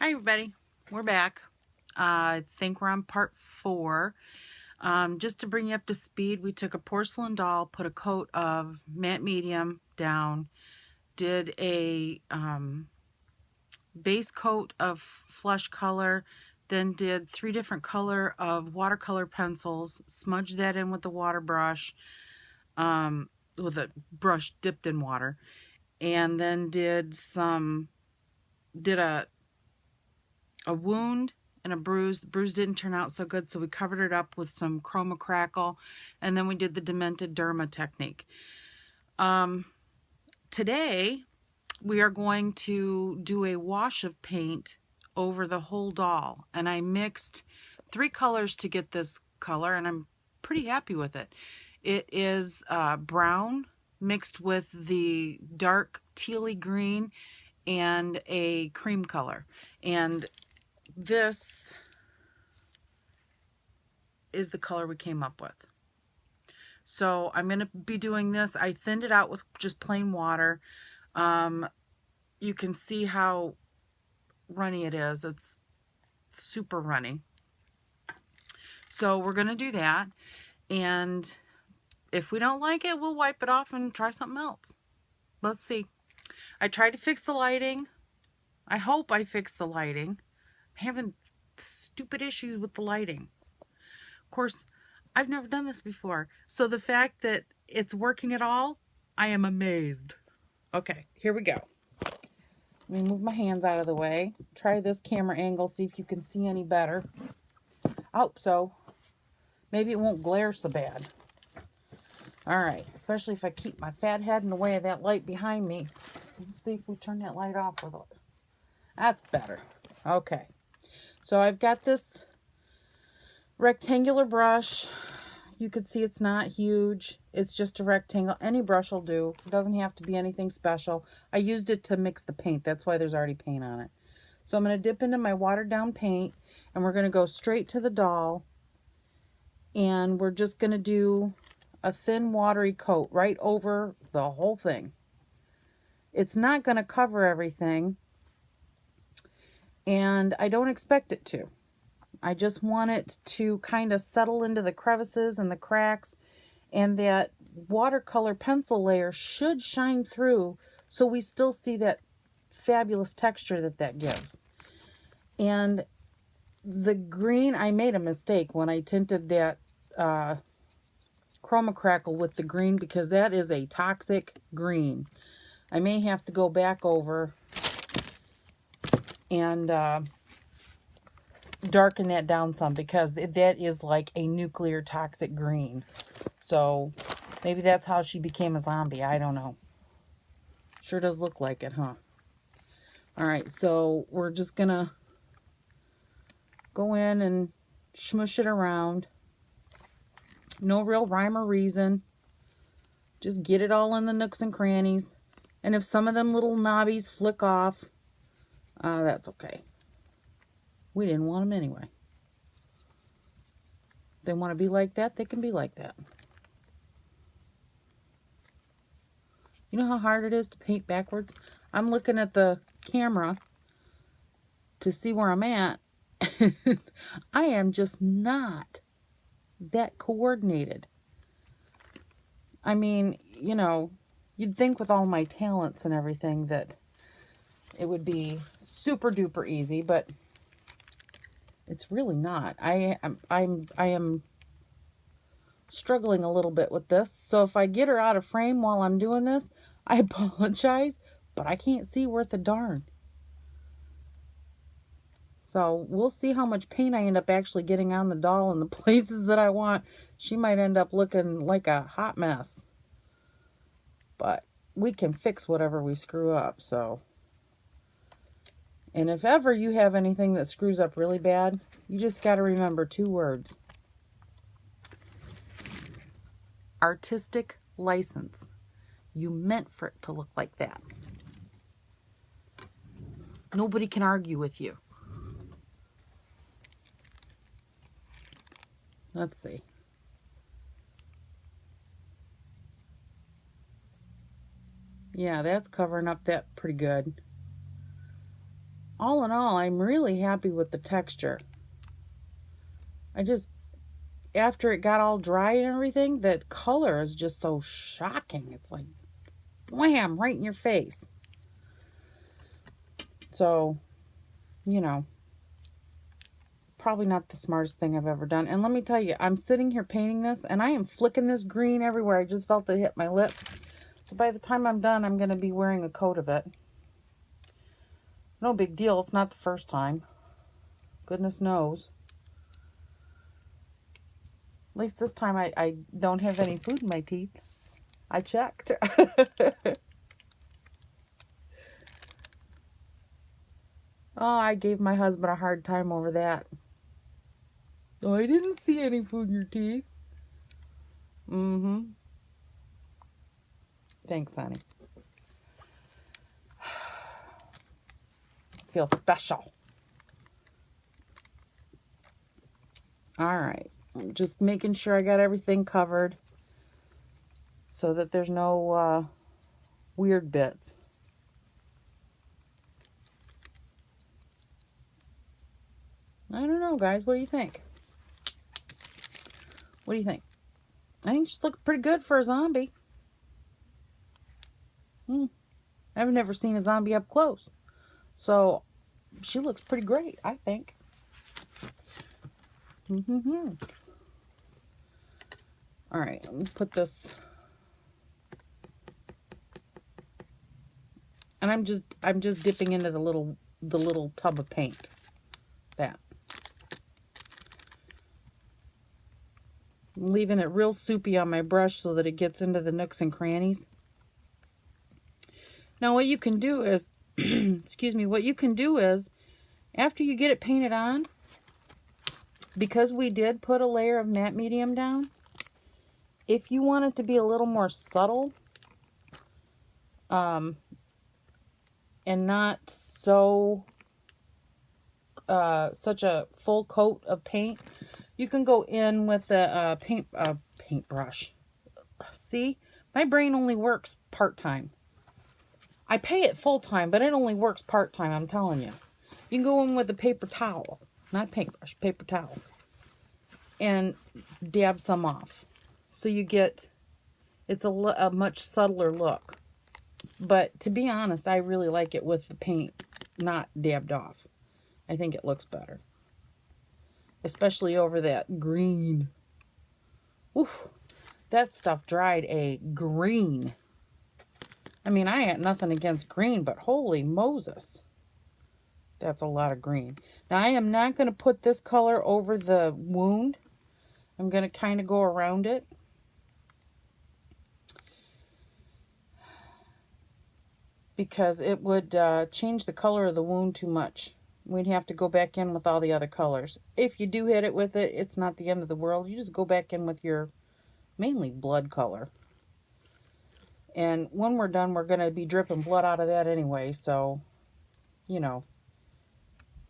Hi everybody, we're back. I think we're on part 4. Just to bring you up to speed, we took a porcelain doll, put a coat of matte medium down, did a base coat of flesh color, then did 3 different color of watercolor pencils, smudged that in with the water brush, with a brush dipped in water, and then did a wound and a bruise. The bruise didn't turn out so good, so we covered it up with some chroma crackle, and then we did the demented derma technique. Today we are going to do a wash of paint over the whole doll, and I mixed 3 colors to get this color, and I'm pretty happy with it. It is brown mixed with the dark tealy green and a cream color, and this is the color we came up with. So I'm going to be doing this. I thinned it out with just plain water. You can see how runny it is. It's super runny. So we're going to do that. And if we don't like it, we'll wipe it off and try something else. Let's see. I tried to fix the lighting. I hope I fixed the lighting. I'm having stupid issues with the lighting. Of course, I've never done this before, so the fact that it's working at all, I am amazed. Okay, here we go. Let me move my hands out of the way. Try this camera angle, see if you can see any better. I hope so. Maybe it won't glare so bad. All right, especially if I keep my fat head in the way of that light behind me. Let's see if we turn that light off with it. That's better. Okay, so I've got this rectangular brush. You can see it's not huge. It's just a rectangle. Any brush will do. It doesn't have to be anything special. I used it to mix the paint. That's why there's already paint on it. So I'm going to dip into my watered down paint, and we're going to go straight to the doll, and we're just going to do a thin watery coat right over the whole thing. It's not going to cover everything, and I don't expect it to. I just want it to kind of settle into the crevices and the cracks, and that watercolor pencil layer should shine through so we still see that fabulous texture that gives. And the green, I made a mistake when I tinted that chroma crackle with the green, because that is a toxic green. I may have to go back over and darken that down some, because that is like a nuclear toxic green. So maybe that's how she became a zombie. I don't know. Sure does look like it, huh? All right, so we're just gonna go in and smush it around. No real rhyme or reason. Just get it all in the nooks and crannies. And if some of them little knobbies flick off, that's okay. We didn't want them anyway. If they want to be like that, they can be like that. You know how hard it is to paint backwards? I'm looking at the camera to see where I'm at. I am just not that coordinated. I mean, you know, you'd think with all my talents and everything that it would be super duper easy, but it's really not. I am struggling a little bit with this. So if I get her out of frame while I'm doing this, I apologize, but I can't see worth a darn. So we'll see how much paint I end up actually getting on the doll in the places that I want. She might end up looking like a hot mess. But we can fix whatever we screw up, so. And if ever you have anything that screws up really bad, you just got to remember 2 words. Artistic license. You meant for it to look like that. Nobody can argue with you. Let's see. Yeah, that's covering up that pretty good. all in all, I'm really happy with the texture. After it got all dry and everything, that color is just so shocking. It's like, wham, right in your face. So, you know, probably not the smartest thing I've ever done. And let me tell you, I'm sitting here painting this, and I am flicking this green everywhere. I just felt it hit my lip. So by the time I'm done, I'm going to be wearing a coat of it. No big deal. It's not the first time. Goodness knows. At least this time I don't have any food in my teeth. I checked. Oh, I gave my husband a hard time over that. Oh, I didn't see any food in your teeth. Mm-hmm. Thanks, honey. Feel special. All right. I'm just making sure I got everything covered so that there's no weird bits. I don't know, guys. What do you think? What do you think? I think she looks pretty good for a zombie. I've never seen a zombie up close. So she looks pretty great, I think. All right, let me put this. And I'm just dipping into the little tub of paint. That. I'm leaving it real soupy on my brush so that it gets into the nooks and crannies. Now what you can do is, excuse me, what you can do is, after you get it painted on, because we did put a layer of matte medium down, if you want it to be a little more subtle, and not so, such a full coat of paint, you can go in with a paintbrush. See, my brain only works part-time. I pay it full-time, but it only works part-time, I'm telling you. You can go in with a paper towel, not paintbrush, paper towel, and dab some off. So you get, it's a much subtler look. But to be honest, I really like it with the paint not dabbed off. I think it looks better. Especially over that green. Oof, that stuff dried a green. I mean, I had nothing against green, but holy Moses. That's a lot of green. Now, I am not going to put this color over the wound. I'm going to kind of go around it. Because it would change the color of the wound too much. We'd have to go back in with all the other colors. If you do hit it with it, it's not the end of the world. You just go back in with your mainly blood color. And when we're done, we're going to be dripping blood out of that anyway. So, you know,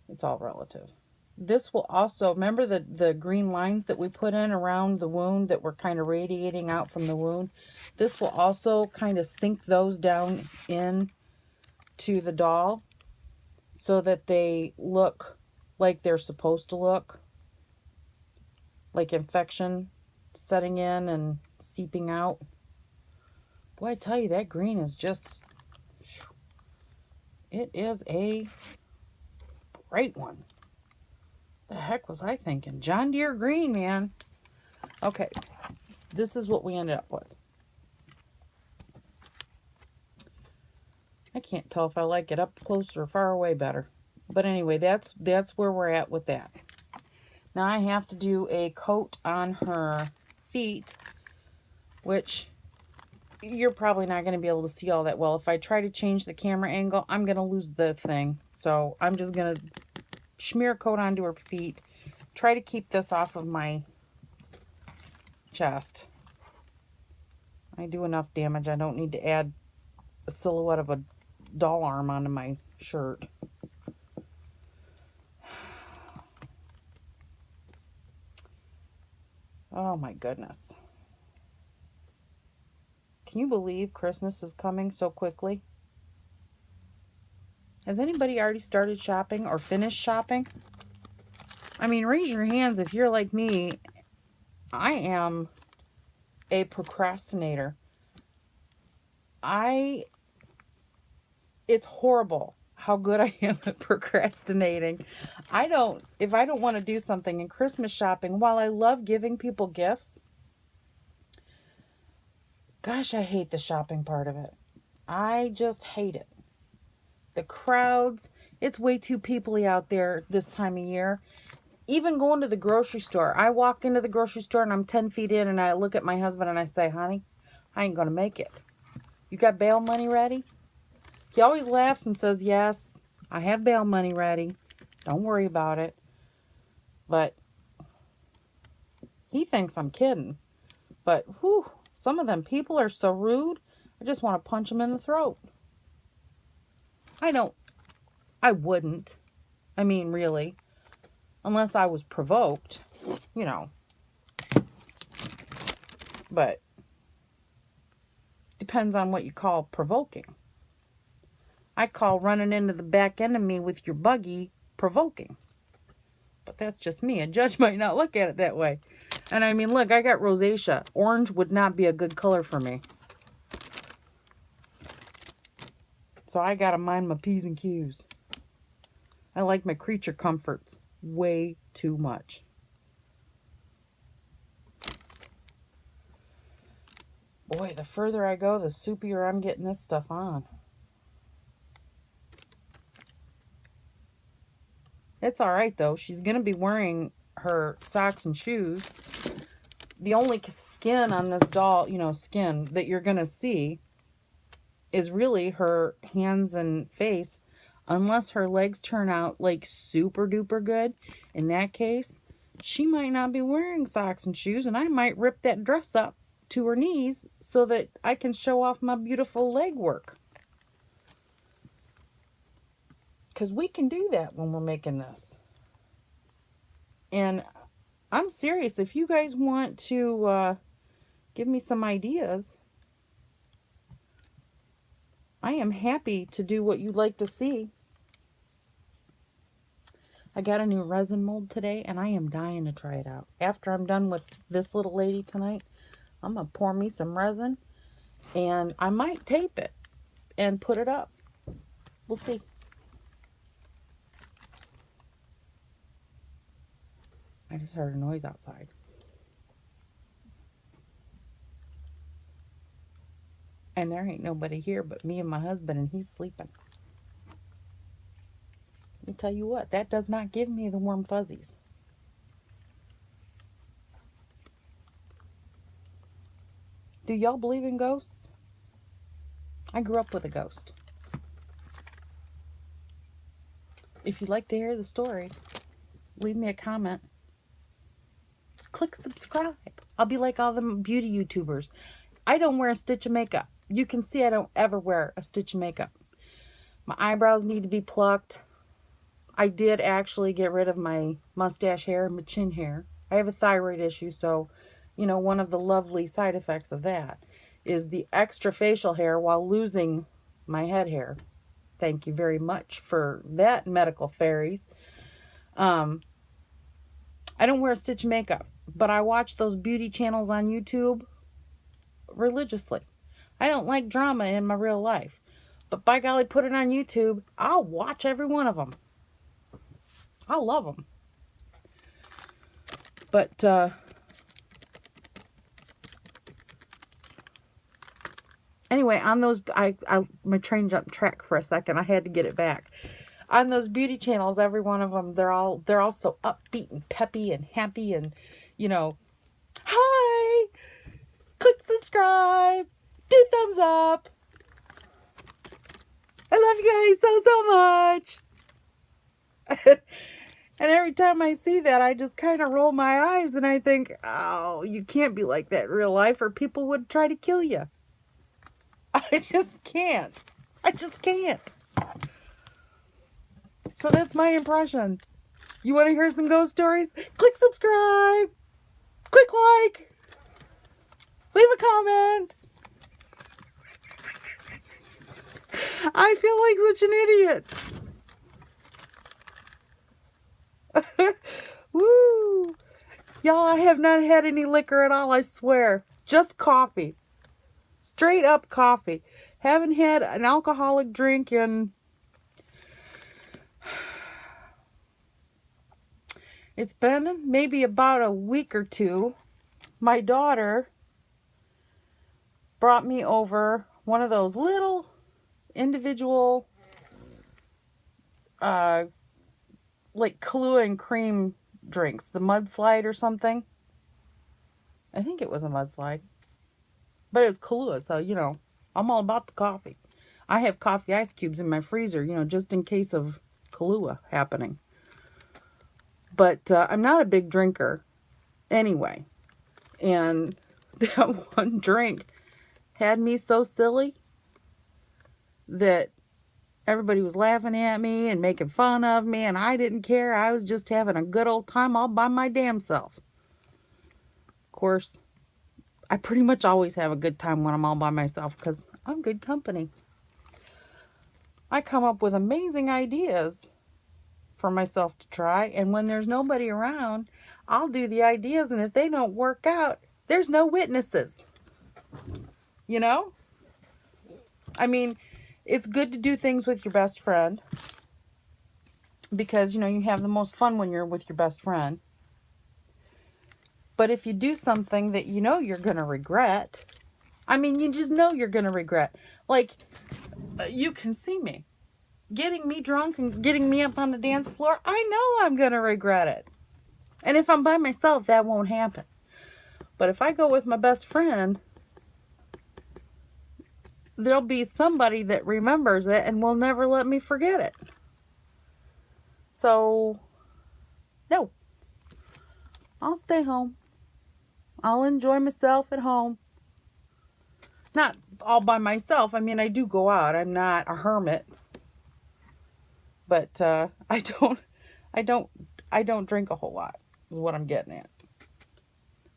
it's all relative. This will also, remember the green lines that we put in around the wound that were kind of radiating out from the wound? This will also kind of sink those down in to the doll so that they look like they're supposed to look. Like infection setting in and seeping out. Boy, I tell you, that green is just, it is a bright one. The heck was I thinking? John Deere green, man. Okay, this is what we ended up with. I can't tell if I like it up close or far away better. But anyway, that's where we're at with that. Now I have to do a coat on her feet, which you're probably not going to be able to see all that well. If I try to change the camera angle, I'm going to lose the thing. So I'm just going to smear a coat onto her feet. Try to keep this off of my chest. I do enough damage. I don't need to add a silhouette of a doll arm onto my shirt. Oh my goodness. Can you believe Christmas is coming so quickly? Has anybody already started shopping or finished shopping? I mean, raise your hands if you're like me. I am a procrastinator. It's horrible how good I am at procrastinating. If I don't want to do something in Christmas shopping, while I love giving people gifts, gosh, I hate the shopping part of it. I just hate it. The crowds, it's way too peoply out there this time of year. Even going to the grocery store. I walk into the grocery store and I'm 10 feet in and I look at my husband and I say, honey, I ain't going to make it. You got bail money ready? He always laughs and says, yes, I have bail money ready. Don't worry about it. But he thinks I'm kidding. But whew, some of them people are so rude. I just want to punch them in the throat. I wouldn't. I mean, really. Unless I was provoked, you know. But depends on what you call provoking. I call running into the back end of me with your buggy provoking. But that's just me. A judge might not look at it that way. And I mean, look, I got rosacea. Orange would not be a good color for me. So I got to mind my P's and Q's. I like my creature comforts way too much. Boy, the further I go, the soupier I'm getting this stuff on. It's all right, though. She's going to be wearing her socks and shoes. The only skin on this doll, skin that you're going to see is really her hands and face, unless her legs turn out like super duper good. In that case, she might not be wearing socks and shoes, and I might rip that dress up to her knees so that I can show off my beautiful leg work. Because we can do that when we're making this. And I'm serious. If you guys want to give me some ideas, I am happy to do what you'd like to see. I got a new resin mold today, and I am dying to try it out. After I'm done with this little lady tonight, I'm going to pour me some resin, and I might tape it and put it up. We'll see. I just heard a noise outside. And there ain't nobody here but me and my husband, and he's sleeping. Let me tell you what, that does not give me the warm fuzzies. Do y'all believe in ghosts? I grew up with a ghost. If you'd like to hear the story, leave me a comment. Click subscribe. I'll be like all the beauty YouTubers. I don't wear a stitch of makeup. You can see I don't ever wear a stitch of makeup. My eyebrows need to be plucked. I did actually get rid of my mustache hair and my chin hair. I have a thyroid issue, so, one of the lovely side effects of that is the extra facial hair while losing my head hair. Thank you very much for that, medical fairies. I don't wear a stitch of makeup, but I watch those beauty channels on YouTube religiously. I don't like drama in my real life, but by golly, put it on YouTube. I'll watch every one of them. I love them. But anyway, on those, my train jumped track for a second. I had to get it back. On those beauty channels, every one of them, they're all so upbeat and peppy and happy and, hi, click subscribe, do thumbs up. I love you guys so much. And every time I see that, I just kind of roll my eyes and I think, oh, you can't be like that in real life or people would try to kill you. I just can't. So that's my impression. You want to hear some ghost stories? Click subscribe. Click like. Leave a comment. I feel like such an idiot. Y'all, I have not had any liquor at all, I swear. Just coffee. Straight up coffee. Haven't had an alcoholic drink in... It's been maybe about a week or two. My daughter brought me over one of those little individual like Kahlua and cream drinks, the mudslide or something. I think it was a mudslide, but it was Kahlua, so you know, I'm all about the coffee. I have coffee ice cubes in my freezer, you know, just in case of Kahlua happening. But I'm not a big drinker anyway, and that one drink had me so silly that everybody was laughing at me and making fun of me, and I didn't care. I was just having a good old time all by my damn self. Of course, I pretty much always have a good time when I'm all by myself because I'm good company. I come up with amazing ideas for myself to try, and when there's nobody around, I'll do the ideas, and if they don't work out, there's no witnesses. You know? I mean, it's good to do things with your best friend because, you know, you have the most fun when you're with your best friend. But if you do something that you know you're going to regret, I mean, you just know you're going to regret. Like, you can see me. Getting me drunk and getting me up on the dance floor, I know I'm going to regret it. And if I'm by myself, that won't happen. But if I go with my best friend, there'll be somebody that remembers it and will never let me forget it. So, no. I'll stay home. I'll enjoy myself at home. Not all by myself. I mean, I do go out. I'm not a hermit. But I don't drink a whole lot, is what I'm getting at.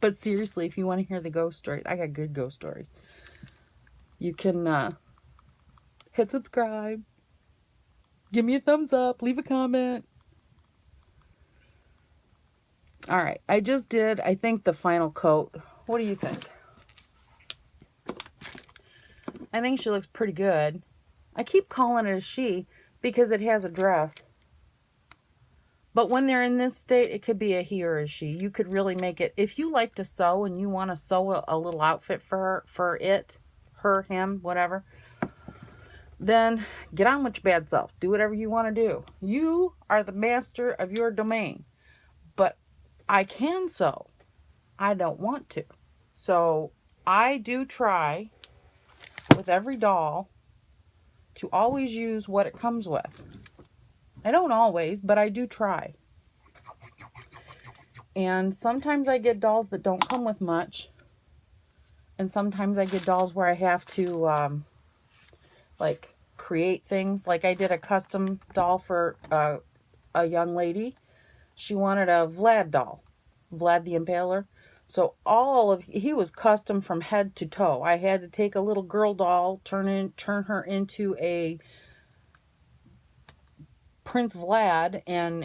But seriously, if you want to hear the ghost stories, I got good ghost stories. You can hit subscribe, give me a thumbs up, leave a comment. All right, I just did, I think, the final coat. What do you think? I think she looks pretty good. I keep calling it a she because it has a dress. But when they're in this state, it could be a he or a she. You could really make it, if you like to sew and you want to sew a little outfit for it, her, him, whatever, then get on with your bad self. Do whatever you want to do. You are the master of your domain. But I can sew. I don't want to. So I do try with every doll to always use what it comes with. I don't always, but I do try. And sometimes I get dolls that don't come with much. And sometimes I get dolls where I have to, like, create things. Like I did a custom doll for a young lady. She wanted a Vlad doll. Vlad the Impaler. So he was custom from head to toe. I had to take a little girl doll, turn her into a Prince Vlad, and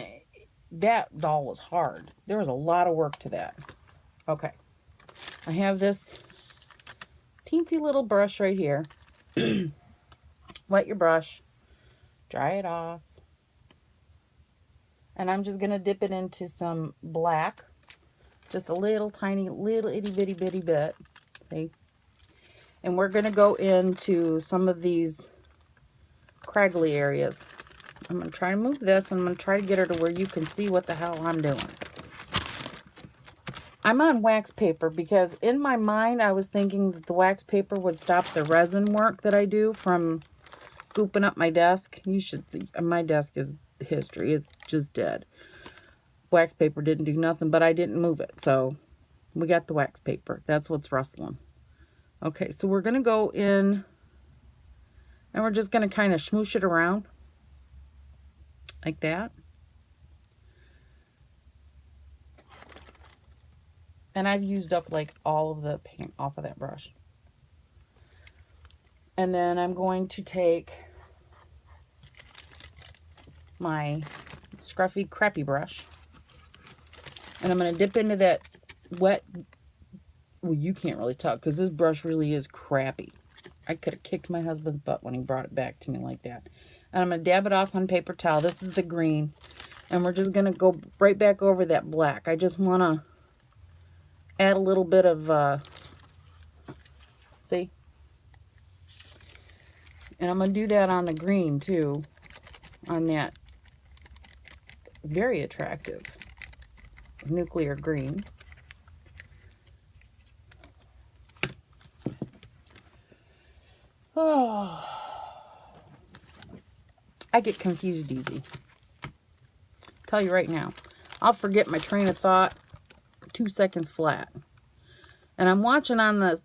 that doll was hard. There was a lot of work to that. Okay. I have this teensy little brush right here. Wet your brush. Dry it off. And I'm just going to dip it into some black. Just a little tiny, little itty bitty bitty bit. See? And we're going to go into some of these craggly areas. I'm going to try to move this, and I'm going to try to get her to where you can see what the hell I'm doing. I'm on wax paper because in my mind I was thinking that the wax paper would stop the resin work that I do from gooping up my desk. You should see. My desk is history. It's just dead. Wax paper didn't do nothing, but I didn't move it. So we got the wax paper. That's what's rustling. Okay, so we're going to go in and we're just going to kind of smoosh it around like that. And I've used up like all of the paint off of that brush. And then I'm going to take my scruffy crappy brush. And I'm going to dip into that wet. Well, you can't really tell because this brush really is crappy. I could have kicked my husband's butt when he brought it back to me like that. And I'm going to dab it off on paper towel. This is the green. And we're just going to go right back over that black. I just want to add a little bit of, see? And I'm going to do that on the green too. On that very attractive nuclear green. Oh, I get confused easy. Tell you right now, I'll forget my train of thought 2 seconds flat. And I'm watching on the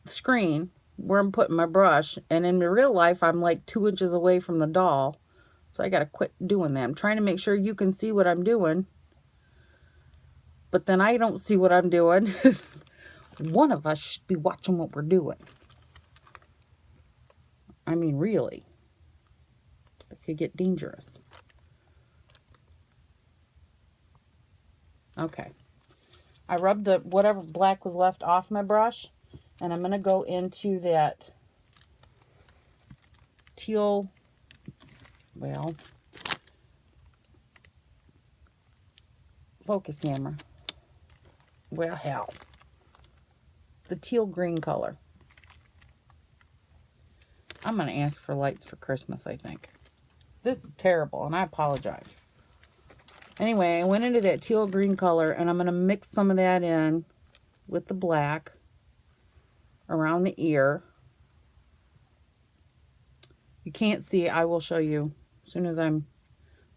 screen where I'm putting my brush, and in real life I'm like 2 inches away from the doll. So I gotta quit doing that. I'm trying to make sure you can see what I'm doing, but then I don't see what I'm doing. One of us should be watching what we're doing. I mean, really. It could get dangerous. Okay. I rubbed the whatever black was left off my brush, and I'm going to go into that teal, well, focus camera. Well, hell. The teal green color. I'm going to ask for lights for Christmas, I think. This is terrible, and I apologize. Anyway, I went into that teal green color, and I'm going to mix some of that in with the black around the ear. You can't see. I will show you as soon as I'm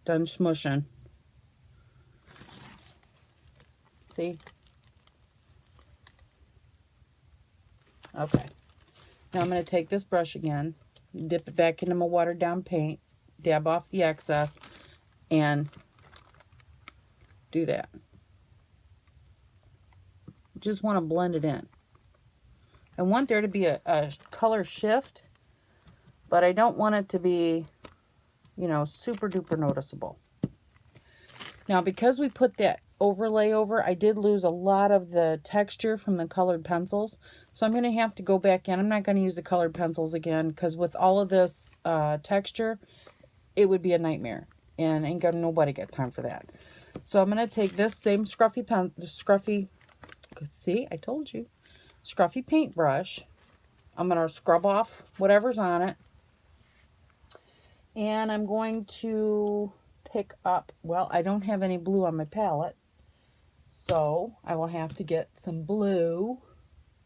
done smushing. See? Okay. Now I'm going to take this brush again, dip it back into my watered down paint, dab off the excess, and do that. Just want to blend it in. I want there to be a color shift, but I don't want it to be, you know, super duper noticeable. Now, because we put that overlay over, I did lose a lot of the texture from the colored pencils. So I'm going to have to go back in. I'm not going to use the colored pencils again because with all of this texture, it would be a nightmare. And ain't got nobody got time for that. So I'm going to take this same scruffy, see, I told you, scruffy paintbrush. I'm going to scrub off whatever's on it. And I'm going to pick up, well, I don't have any blue on my palette. So I will have to get some blue.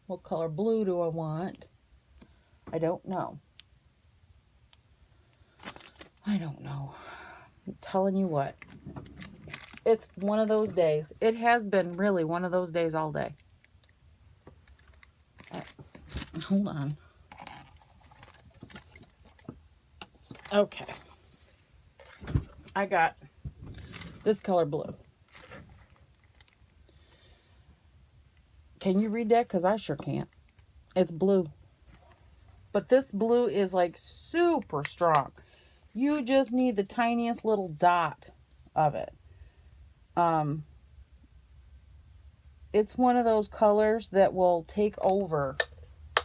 What color blue do I want? I don't know. I don't know. I'm telling you what. It's one of those days. It has been really one of those days all day. Hold on. Okay. I got this color blue. Can you read that? Because I sure can't. It's blue. But this blue is like super strong. You just need the tiniest little dot of it. It's one of those colors that will take over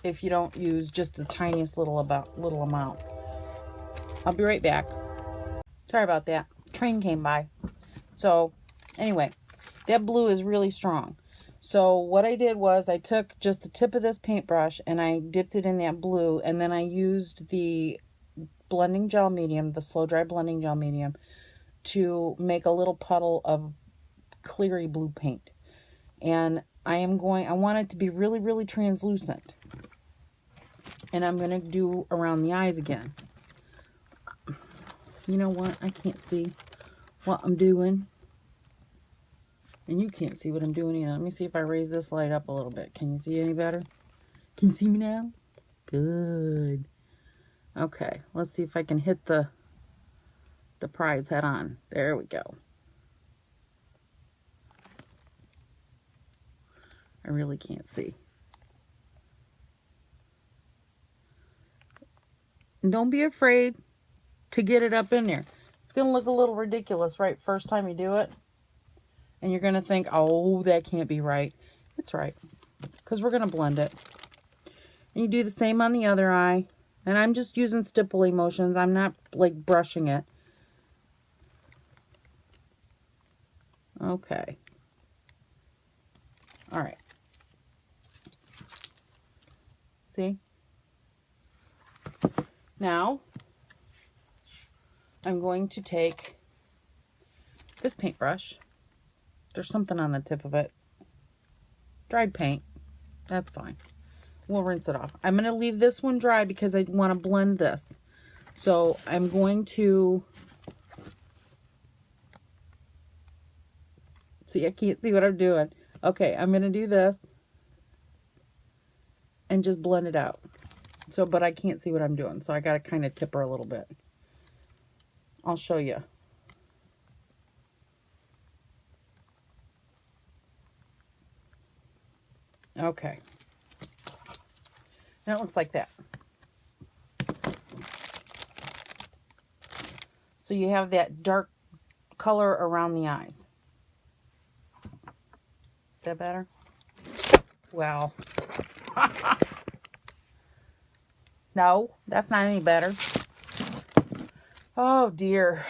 if you don't use just the tiniest little amount. I'll be right back. Sorry about that. Train came by. So anyway, that blue is really strong. So what I did was I took just the tip of this paintbrush and I dipped it in that blue, and then I used the blending gel medium, the slow dry blending gel medium, to make a little puddle of cleary blue paint. And I want it to be really, really translucent. And I'm going to do around the eyes again. You know what? I can't see what I'm doing. And you can't see what I'm doing either. Let me see if I raise this light up a little bit. Can you see any better? Can you see me now? Good. Okay, let's see if I can hit the prize head on. There we go. I really can't see. And don't be afraid to get it up in there. It's going to look a little ridiculous, right? First time you do it. And you're going to think, oh, that can't be right. It's right, because we're going to blend it. And you do the same on the other eye. And I'm just using stippling motions. I'm not like brushing it. Okay. All right. See? Now, I'm going to take this paintbrush. There's something on the tip of it. Dried paint. That's fine. We'll rinse it off. I'm going to leave this one dry because I want to blend this. So I'm going to... See, I can't see what I'm doing. Okay, I'm going to do this and just blend it out. So, but I can't see what I'm doing, so I got to kind of tip her a little bit. I'll show you. Okay. And it looks like that. So you have that dark color around the eyes. Is that better? Well. No, that's not any better. Oh dear.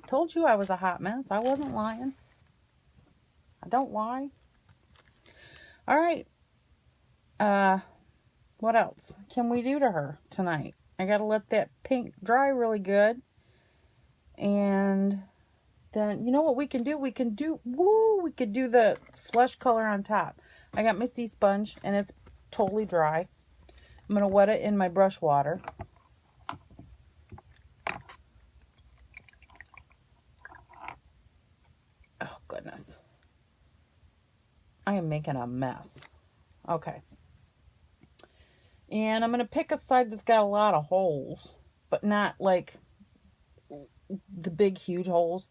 Told you I was a hot mess. I wasn't lying. I don't lie. All right. What else can we do to her tonight? I got to let that paint dry really good. And then, you know what we can do? We could do the flesh color on top. I got my sea sponge, and it's totally dry. I'm going to wet it in my brush water. Oh, goodness. I am making a mess. Okay. And I'm going to pick a side that's got a lot of holes, but not like the big, huge holes.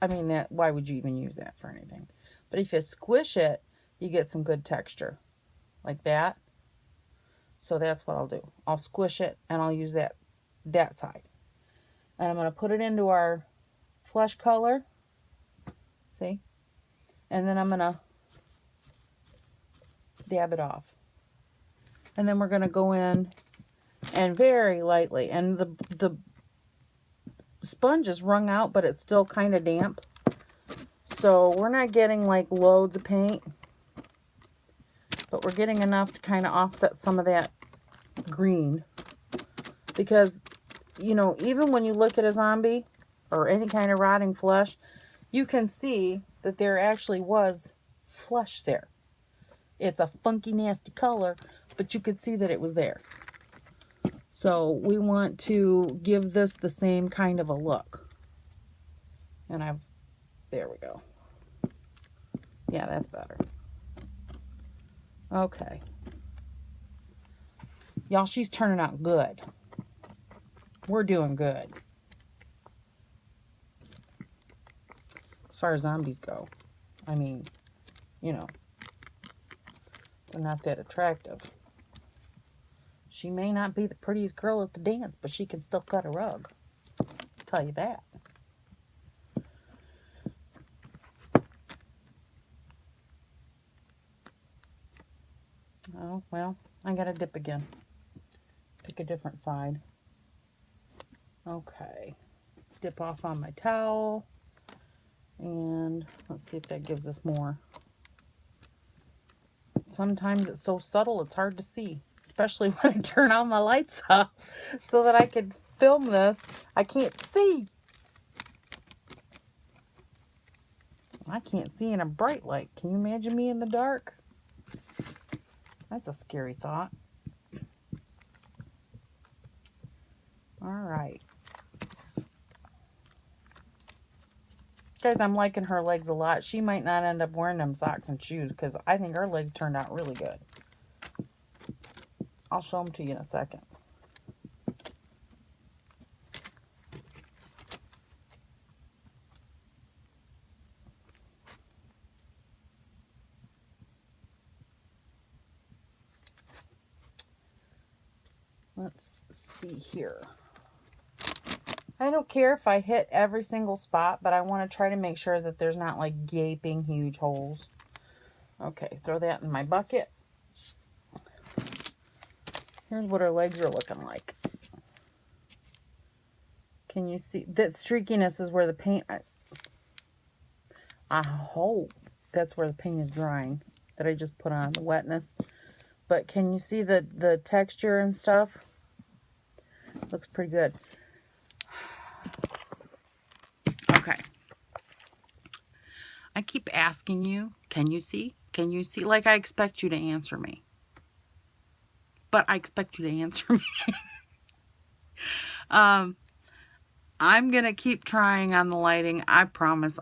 I mean, that. Why would you even use that for anything? But if you squish it, you get some good texture. Like that. So that's what I'll do. I'll squish it, and I'll use that side. And I'm going to put it into our flesh color. See? And then I'm going to dab it off. And then we're going to go in and very lightly. And the sponge is wrung out, but it's still kind of damp. So we're not getting like loads of paint. But we're getting enough to kind of offset some of that green. Because, you know, even when you look at a zombie or any kind of rotting flesh, you can see that there actually was flesh there. It's a funky, nasty color, but you could see that it was there. So we want to give this the same kind of a look. And there we go. Yeah, that's better. Okay. Y'all, she's turning out good. We're doing good. As far as zombies go. I mean, you know, they're not that attractive. She may not be the prettiest girl at the dance, but she can still cut a rug. I'll tell you that. Oh, well, I gotta dip again. Pick a different side. Okay. Dip off on my towel. And let's see if that gives us more. Sometimes it's so subtle it's hard to see. Especially when I turn all my lights off so that I can film this. I can't see. I can't see in a bright light. Can you imagine me in the dark? That's a scary thought. All right. Guys, I'm liking her legs a lot. She might not end up wearing them socks and shoes because I think her legs turned out really good. I'll show them to you in a second. Let's see here. I don't care if I hit every single spot, but I want to try to make sure that there's not like gaping huge holes. Okay, throw that in my bucket. Here's what her legs are looking like. Can you see that streakiness is where the paint, I hope that's where the paint is drying that I just put on, the wetness. But can you see the texture and stuff? Looks pretty good. Okay. I keep asking you, can you see? Can you see? Like I expect you to answer me. But I expect you to answer me. I'm going to keep trying on the lighting. I promise.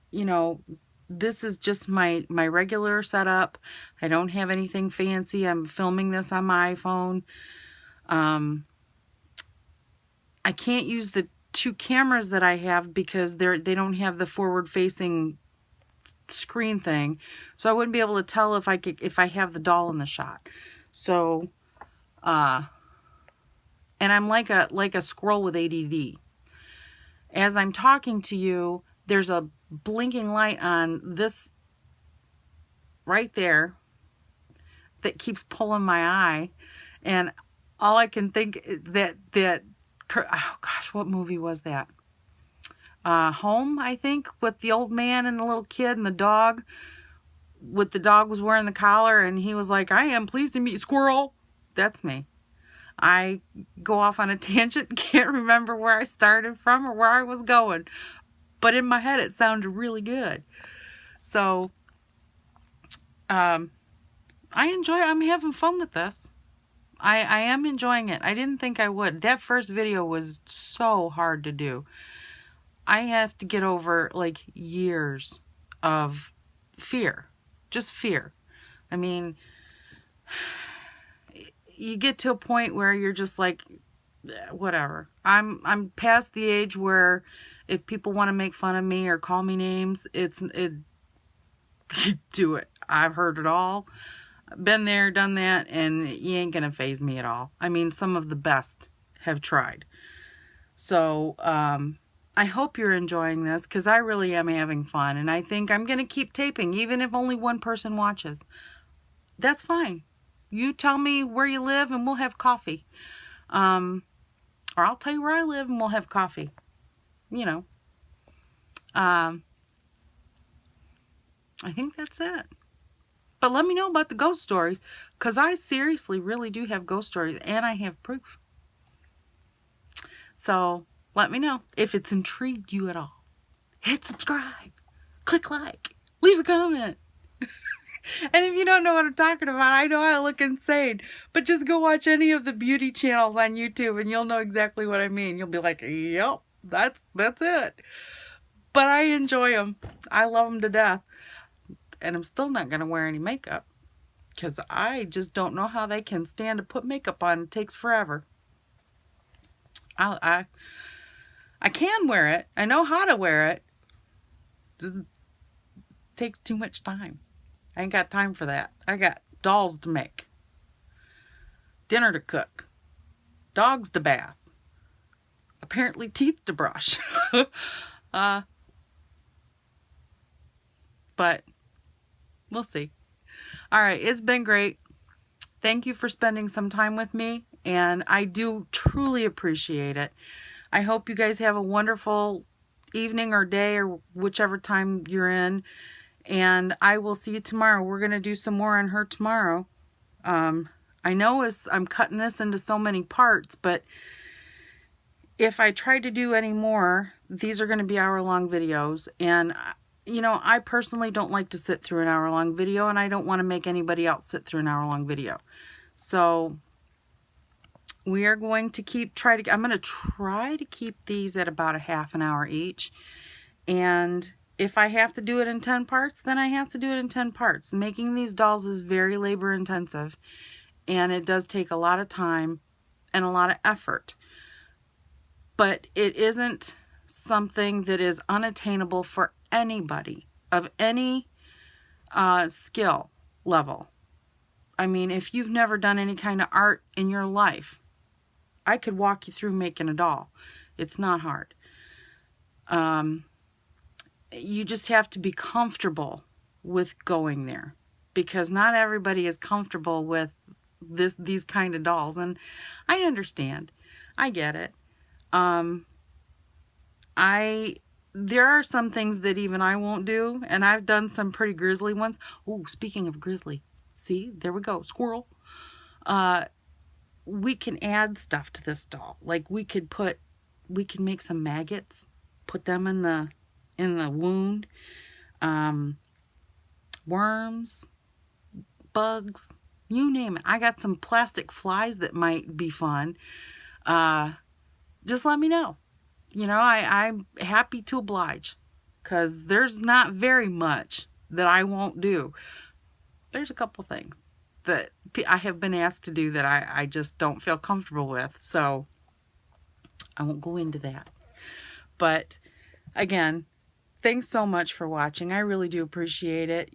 You know, this is just my regular setup. I don't have anything fancy. I'm filming this on my iPhone. I can't use the 2 cameras that I have because they don't have the forward facing screen thing. So I wouldn't be able to tell if I have the doll in the shot. So and I'm like a squirrel with ADD. As I'm talking to you, there's a blinking light on this right there that keeps pulling my eye, and all I can think is that oh gosh, what movie was that? Home, I think, with the old man and the little kid and the dog. With the dog was wearing the collar, and he was like, "I am pleased to meet you, squirrel." That's me. I go off on a tangent, can't remember where I started from or where I was going, but in my head it sounded really good. So I'm having fun with this. I am enjoying it. I didn't think I would. That first video was so hard to do. I have to get over like years of fear. Just fear. I mean, you get to a point where you're just like, whatever. I'm past the age where if people want to make fun of me or call me names, do it. I've heard it all. Been there, done that, and you ain't gonna faze me at all. I mean, some of the best have tried. So, I hope you're enjoying this because I really am having fun, and I think I'm gonna keep taping, even if only one person watches. That's fine. You tell me where you live and we'll have coffee. Or I'll tell you where I live and we'll have coffee. You know. I think that's it. But let me know about the ghost stories, because I seriously really do have ghost stories, and I have proof. So let me know if it's intrigued you at all. Hit subscribe, click like, leave a comment. And if you don't know what I'm talking about, I know I look insane, but just go watch any of the beauty channels on YouTube and you'll know exactly what I mean. You'll be like, yep, that's it. But I enjoy them. I love them to death. And I'm still not going to wear any makeup because I just don't know how they can stand to put makeup on. It takes forever. I can wear it. I know how to wear it. It takes too much time. I ain't got time for that. I got dolls to make, dinner to cook, dogs to bath, apparently teeth to brush. But we'll see. All right, it's been great. Thank you for spending some time with me, and I do truly appreciate it. I hope you guys have a wonderful evening or day or whichever time you're in, and I will see you tomorrow. We're going to do some more on her tomorrow. I know I'm cutting this into so many parts, but if I try to do any more, these are going to be hour-long videos, and you know, I personally don't like to sit through an hour-long video, and I don't want to make anybody else sit through an hour-long video. So we are going to I'm going to try to keep these at about a half an hour each. And if I have to do it in 10 parts, then I have to do it in 10 parts. Making these dolls is very labor intensive, and it does take a lot of time and a lot of effort. But it isn't something that is unattainable for anybody of any skill level. I mean, if you've never done any kind of art in your life, I could walk you through making a doll. It's not hard. You just have to be comfortable with going there, because not everybody is comfortable with these kind of dolls, and I understand. I get it. There are some things that even I won't do, and I've done some pretty grisly ones. Oh, speaking of grisly, see, there we go, squirrel. We can add stuff to this doll. Like we can make some maggots, put them in the wound, worms, bugs, you name it. I got some plastic flies that might be fun. Just let me know. You know, I'm happy to oblige, because there's not very much that I won't do. There's a couple things that I have been asked to do that I just don't feel comfortable with, so I won't go into that. But again, thanks so much for watching. I really do appreciate it.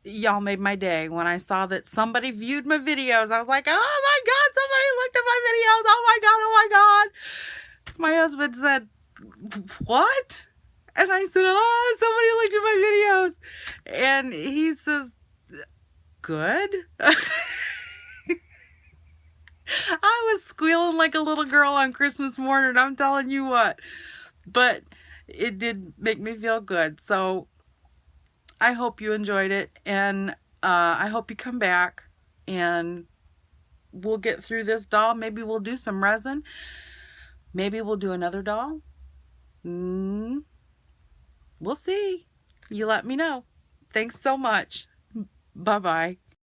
Y'all made my day when I saw that somebody viewed my videos. I was like, oh my God, somebody looked at my videos. Oh my God, oh my God. My husband said, what? And I said, oh, somebody looked at my videos. And he says, good. I was squealing like a little girl on Christmas morning, I'm telling you what. But it did make me feel good. So I hope you enjoyed it, and I hope you come back, and we'll get through this doll. Maybe we'll do some resin. Maybe we'll do another doll. We'll see. You let me know. Thanks so much. Bye-bye.